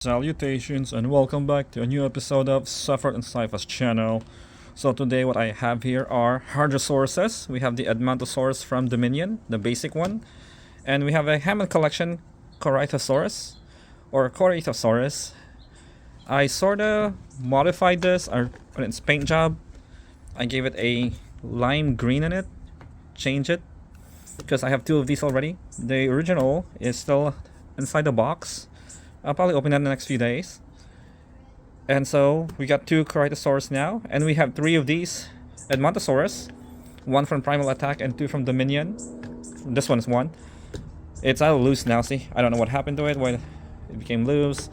Salutations and welcome back to a new episode of Suffer and Cypher's channel. So today what I have here are Hadrosauruses. We have the Edmontosaurus from Dominion, the basic one. And we have a Hammond Collection Corythosaurus or Corythosaurus. I sorta modified this on its paint job. I gave it a lime green in it, change it, because I have two of these already. The original is still inside the box. I'll probably open that in the next few days. And so we got two Corythosaurus now, and we have three of these Edmontosaurus, one from Primal Attack and two from Dominion. This one is one. It's out loose now, see? I don't know what happened to it when it became loose.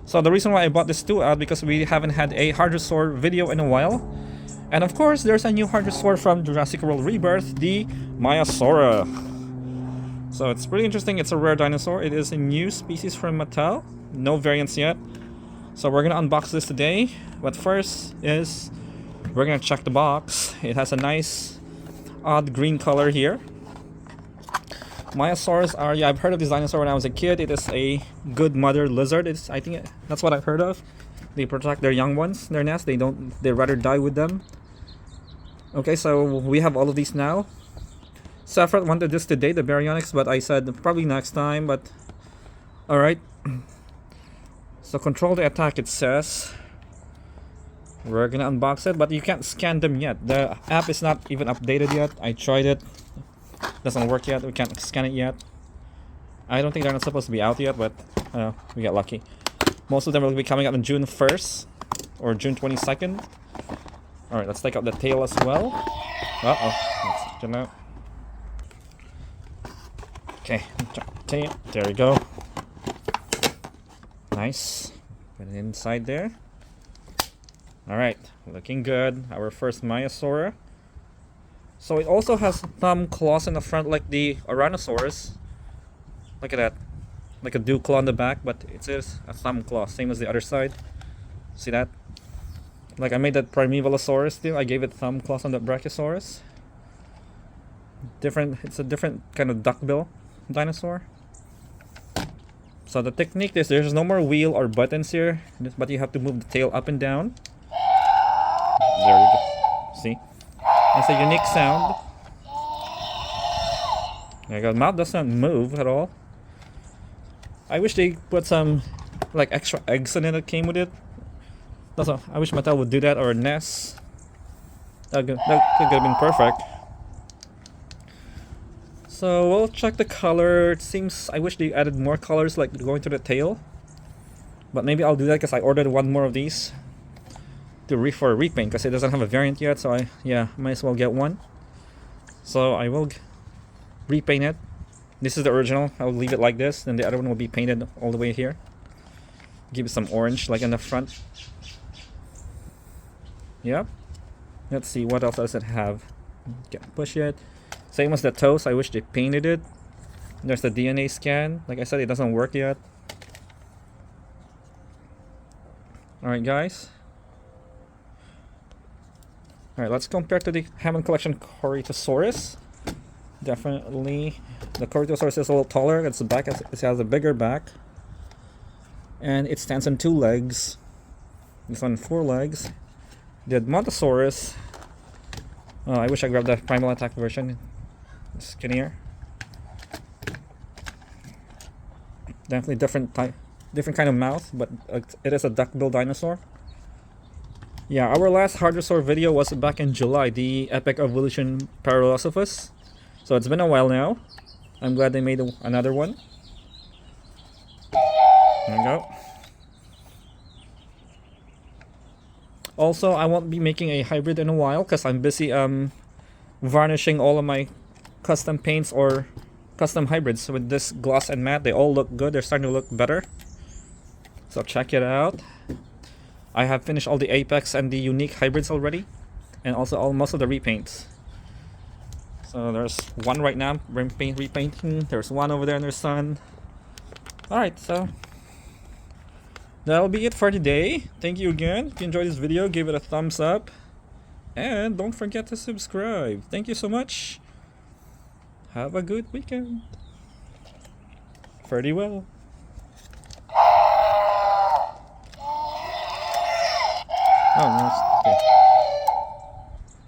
So the reason why I bought this two out because we haven't had a Hadrosaur video in a while. And of course, there's a new Hadrosaur from Jurassic World Rebirth, the MAIASAURA. So it's pretty interesting. It's a rare dinosaur. It is a new species from Mattel. No variants yet. So we're gonna unbox this today. But first is we're gonna check the box. It has a nice odd green color here. Maiasaurs are, yeah, I've heard of this dinosaur when I was a kid. It is a good mother lizard. I think that's what I've heard of. They protect their young ones, their nest. They rather die with them. Okay, so we have all of these now. Saffron wanted this today, the baryonyx, but I said probably next time, but alright. So control the attack, it says. We're gonna unbox it, but you can't scan them yet. The app is not even updated yet. I tried it. Doesn't work yet. We can't scan it yet. I don't think they're not supposed to be out yet, but we got lucky. Most of them will be coming out on June 1st or June 22nd. Alright, let's take out the tail as well. Let's check it out. Okay, tail. There we go. Nice. Put it inside there. Alright, looking good. Our first Maiasaura. So it also has thumb claws in the front like the Ouranosaurus. Look at that. Like a dew claw on the back, but it is a thumb claw, same as the other side. See that? Like I made that Primevalosaurus deal. I gave it thumb claws on the Brachiosaurus. It's a different kind of duckbill dinosaur. So the technique is there's no more wheel or buttons here, but you have to move the tail up and down. There we go. See? It's a unique sound. There you go. The mouth doesn't move at all. I wish they put some like extra eggs in it that came with it. Also, I wish Mattel would do that, or a nest. That could have been perfect. So we'll check the color. It seems I wish they added more colors like going to the tail. But maybe I'll do that because I ordered one more of these for a repaint because it doesn't have a variant yet. So might as well get one. So I will repaint it. This is the original. I'll leave it like this. Then the other one will be painted all the way here. Give it some orange like in the front. Yep. Let's see what else does it have. Push it. Same as the toes, I wish they painted it. There's the DNA scan. Like I said, it doesn't work yet. Alright guys. Alright, let's compare to the Hammond Collection Corythosaurus. Definitely the Corythosaurus is a little taller. Its back it has a bigger back. And it stands on two legs. This one 4 legs. The Edmontosaurus. I wish I grabbed the Primal Attack version. Skinnier. Definitely different kind of mouth, but it is a duckbill dinosaur. Yeah, our last Hadrosaur video was back in July, the Epic Evolution Paralosophus. So it's been a while now. I'm glad they made another one. There we go. Also, I won't be making a hybrid in a while because I'm busy varnishing all of my custom paints or custom hybrids with this gloss and matte. They all look good. They're starting to look better. So check it out. I have finished all the Apex and the unique hybrids already, and also most of the repaints. So there's one right now repainting. There's one over there in their sun. Alright, so that'll be it for today. Thank you again. If you enjoyed this video, give it a thumbs up. And don't forget to subscribe. Thank you so much. Have a good weekend. Farewell. Oh, no, okay.